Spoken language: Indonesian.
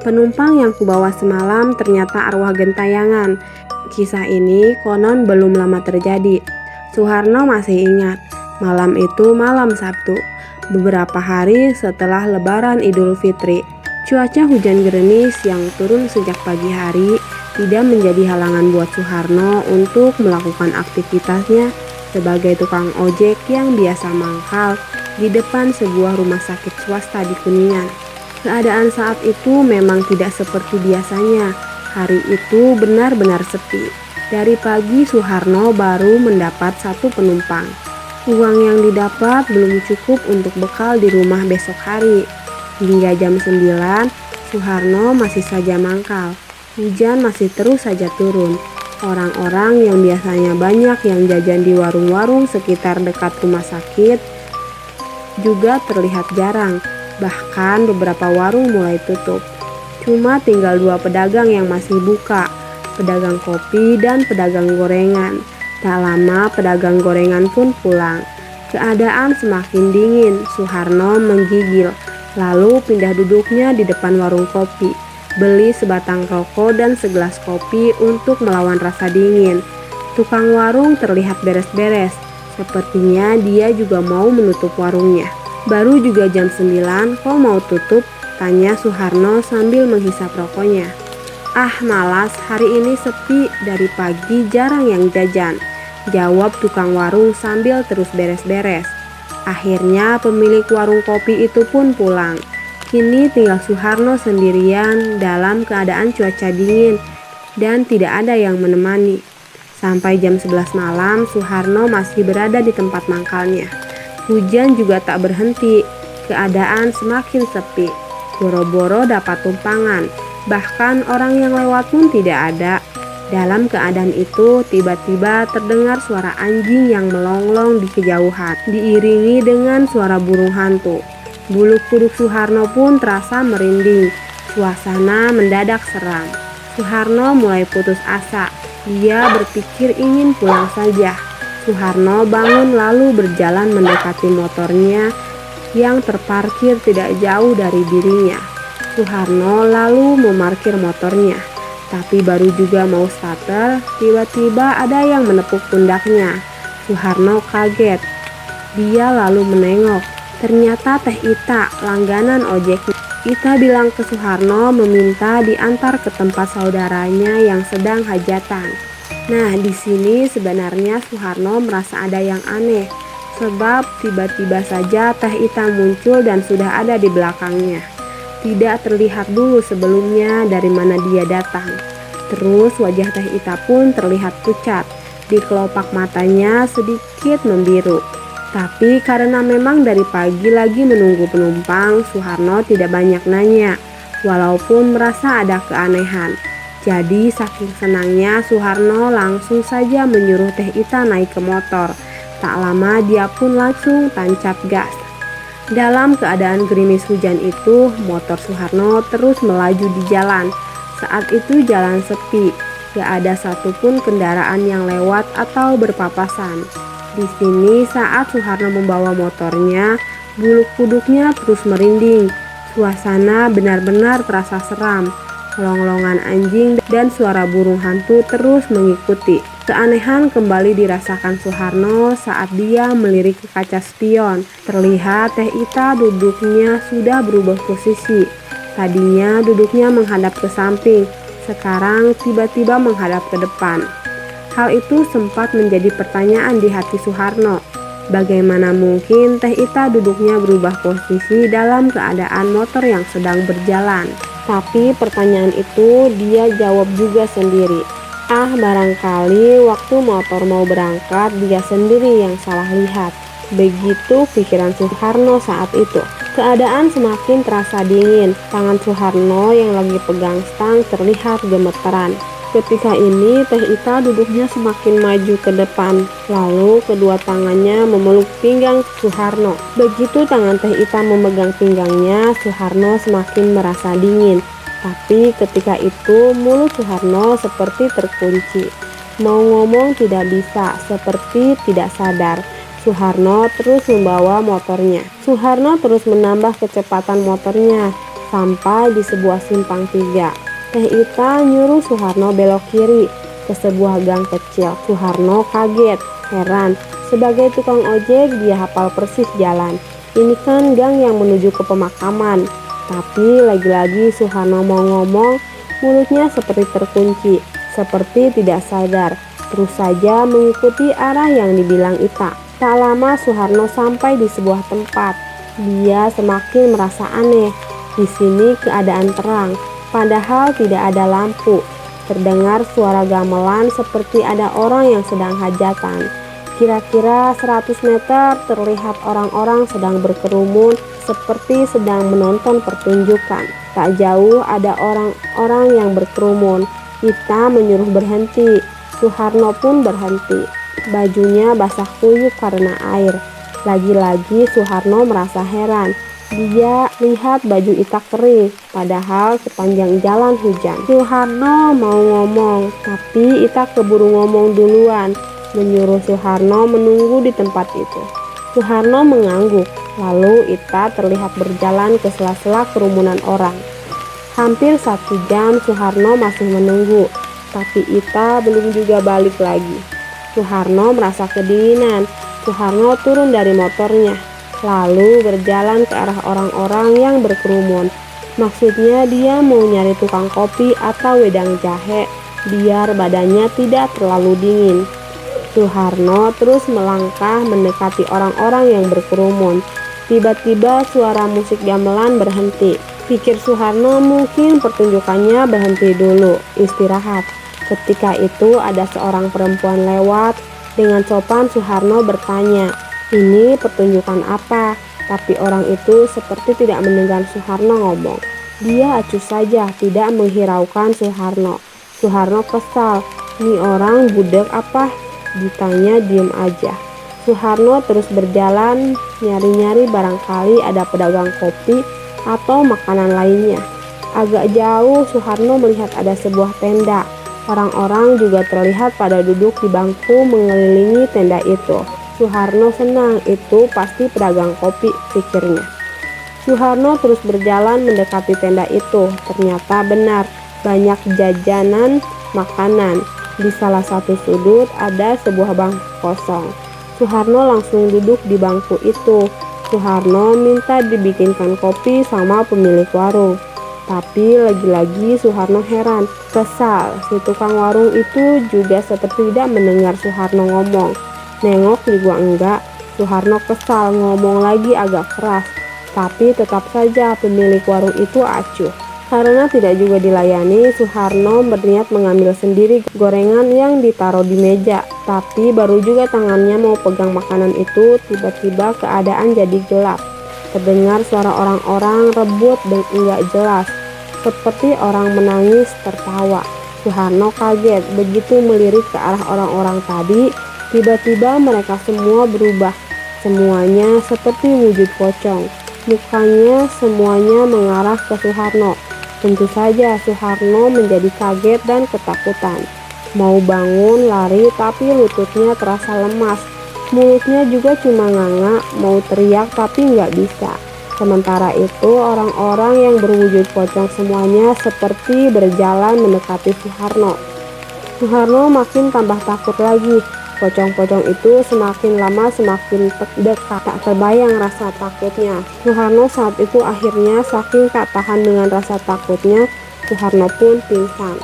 Penumpang yang kubawa semalam ternyata arwah gentayangan. Kisah ini konon belum lama terjadi. Suharno masih ingat, malam itu malam Sabtu, beberapa hari setelah Lebaran Idul Fitri. Cuaca hujan gerimis yang turun sejak pagi hari tidak menjadi halangan buat Suharno untuk melakukan aktivitasnya sebagai tukang ojek yang biasa mangkal di depan sebuah rumah sakit swasta di Kuningan. Keadaan saat itu memang tidak seperti biasanya. Hari itu benar-benar sepi. Dari pagi Suharno baru mendapat satu penumpang. Uang yang didapat belum cukup untuk bekal di rumah besok hari. Hingga jam 9, Suharno masih saja mangkal. Hujan masih terus saja turun. Orang-orang yang biasanya banyak yang jajan di warung-warung sekitar dekat rumah sakit juga terlihat jarang. Bahkan beberapa warung mulai tutup. Cuma tinggal 2 pedagang yang masih buka, pedagang kopi dan pedagang gorengan. Tak lama pedagang gorengan pun pulang. Keadaan semakin dingin. Suharno menggigil, lalu pindah duduknya di depan warung kopi, beli sebatang rokok dan segelas kopi untuk melawan rasa dingin. Tukang warung terlihat beres-beres. Sepertinya dia juga mau menutup warungnya. Baru juga jam 9, kok mau tutup? Tanya Suharno sambil menghisap rokoknya. Ah malas, hari ini sepi, dari pagi jarang yang jajan, jawab tukang warung sambil terus beres-beres. Akhirnya pemilik warung kopi itu pun pulang. Kini tinggal Suharno sendirian dalam keadaan cuaca dingin dan tidak ada yang menemani. Sampai jam 11 malam Suharno masih berada di tempat mangkalnya. Hujan juga tak berhenti, keadaan semakin sepi. Boro-boro dapat tumpangan, bahkan orang yang lewat pun tidak ada. Dalam keadaan itu, tiba-tiba terdengar suara anjing yang melonglong di kejauhan, diiringi dengan suara burung hantu. Bulu kuduk Suharno pun terasa merinding. Suasana mendadak seram. Suharno mulai putus asa. Dia berpikir ingin pulang saja. Suharno bangun lalu berjalan mendekati motornya yang terparkir tidak jauh dari dirinya. Suharno lalu memarkir motornya. Tapi baru juga mau starter, tiba-tiba ada yang menepuk pundaknya. Suharno kaget. Dia lalu menengok. Ternyata Teh Ita, langganan ojeknya. Ita bilang ke Suharno meminta diantar ke tempat saudaranya yang sedang hajatan. Nah, di sini sebenarnya Suharno merasa ada yang aneh, sebab tiba-tiba saja Teh Ita muncul dan sudah ada di belakangnya. Tidak terlihat dulu sebelumnya dari mana dia datang. Terus wajah Teh Ita pun terlihat pucat, di kelopak matanya sedikit membiru. Tapi karena memang dari pagi lagi menunggu penumpang, Suharno tidak banyak nanya, walaupun merasa ada keanehan. Jadi saking senangnya Suharno langsung saja menyuruh Teh Ita naik ke motor. Tak lama dia pun langsung tancap gas. Dalam keadaan gerimis hujan itu, motor Suharno terus melaju di jalan. Saat itu jalan sepi, gak ada satupun kendaraan yang lewat atau berpapasan. Di sini saat Suharno membawa motornya, bulu kuduknya terus merinding. Suasana benar-benar terasa seram. Longlongan anjing dan suara burung hantu terus mengikuti. Keanehan kembali dirasakan Suharno saat dia melirik ke kaca spion. Terlihat Teh Ita duduknya sudah berubah posisi. Tadinya duduknya menghadap ke samping, sekarang tiba-tiba menghadap ke depan. Hal itu sempat menjadi pertanyaan di hati Suharno. Bagaimana mungkin Teh Ita duduknya berubah posisi dalam keadaan motor yang sedang berjalan? Tapi pertanyaan itu dia jawab juga sendiri. Ah, barangkali waktu motor mau berangkat dia sendiri yang salah lihat. Begitu pikiran Suharno saat itu. Keadaan semakin terasa dingin. Tangan Suharno yang lagi pegang stang terlihat gemeteran. Ketika ini Teh Ita duduknya semakin maju ke depan, lalu kedua tangannya memeluk pinggang Suharno. Begitu tangan Teh Ita memegang pinggangnya, Suharno semakin merasa dingin. Tapi ketika itu mulut Suharno seperti terkunci. Mau ngomong tidak bisa, seperti tidak sadar. Suharno terus membawa motornya. Suharno terus menambah kecepatan motornya. Sampai di sebuah simpang 3, Teh Ita nyuruh Suharno belok kiri ke sebuah gang kecil. Suharno kaget, heran. Sebagai tukang ojek, dia hafal persis jalan. Ini kan gang yang menuju ke pemakaman. Tapi lagi-lagi Suharno mau ngomong, mulutnya seperti terkunci, seperti tidak sadar. Terus saja mengikuti arah yang dibilang Ita. Tak lama Suharno sampai di sebuah tempat. Dia semakin merasa aneh. Di sini keadaan terang, padahal tidak ada lampu. Terdengar suara gamelan seperti ada orang yang sedang hajatan. Kira-kira 100 meter terlihat orang-orang sedang berkerumun seperti sedang menonton pertunjukan. Tak jauh ada orang-orang yang berkerumun. Ita menyuruh berhenti. Suharno pun berhenti. Bajunya basah kuyup karena air. Lagi-lagi Suharno merasa heran. Dia lihat baju Ita kering, padahal sepanjang jalan hujan. Suharno mau ngomong, tapi Ita keburu ngomong duluan, menyuruh Suharno menunggu di tempat itu. Suharno mengangguk, lalu Ita terlihat berjalan ke sela-sela kerumunan orang. Hampir 1 jam Suharno masih menunggu, tapi Ita belum juga balik lagi. Suharno merasa kedinginan. Suharno turun dari motornya, lalu berjalan ke arah orang-orang yang berkerumun. Maksudnya dia mau nyari tukang kopi atau wedang jahe, biar badannya tidak terlalu dingin. Suharno terus melangkah mendekati orang-orang yang berkerumun. Tiba-tiba suara musik gamelan berhenti. Pikir Suharno mungkin pertunjukannya berhenti dulu, istirahat. Ketika itu ada seorang perempuan lewat. Dengan sopan Suharno bertanya, "Ini pertunjukan apa?" Tapi orang itu seperti tidak mendengar Suharno ngomong. Dia acuh saja, tidak menghiraukan Suharno. Suharno kesal, "Ini orang budek apa?" Ditanya diem aja. Suharno terus berjalan, nyari-nyari barangkali ada pedagang kopi atau makanan lainnya. Agak jauh Suharno melihat ada sebuah tenda. Orang-orang juga terlihat pada duduk di bangku mengelilingi tenda itu. Suharno senang, itu pasti pedagang kopi, pikirnya. Suharno terus berjalan mendekati tenda itu. Ternyata benar, banyak jajanan makanan. Di salah satu sudut ada sebuah bangku kosong. Suharno langsung duduk di bangku itu. Suharno minta dibikinkan kopi sama pemilik warung. Tapi lagi-lagi Suharno heran, kesal. Si tukang warung itu juga seperti tidak mendengar Suharno ngomong. Nengok juga enggak. Suharno kesal, ngomong lagi agak keras. Tapi tetap saja pemilik warung itu acuh. Karena tidak juga dilayani, Suharno berniat mengambil sendiri gorengan yang ditaruh di meja. Tapi baru juga tangannya mau pegang makanan itu, tiba-tiba keadaan jadi gelap. Terdengar suara orang-orang rebut dan enggak jelas, seperti orang menangis tertawa. Suharno kaget, begitu melirik ke arah orang-orang tadi, tiba-tiba mereka semua berubah. Semuanya seperti wujud pocong. Mukanya semuanya mengarah ke Suharno. Tentu saja Suharno menjadi kaget dan ketakutan. Mau bangun lari tapi lututnya terasa lemas. Mulutnya juga cuma nganga, mau teriak tapi nggak bisa. Sementara itu orang-orang yang berwujud pocong semuanya seperti berjalan mendekati Suharno. Suharno makin tambah takut lagi. Pocong-pocong itu semakin lama semakin dekat. Tak terbayang rasa takutnya. Suharno saat itu akhirnya saking tak tahan dengan rasa takutnya, Suharno pun pingsan.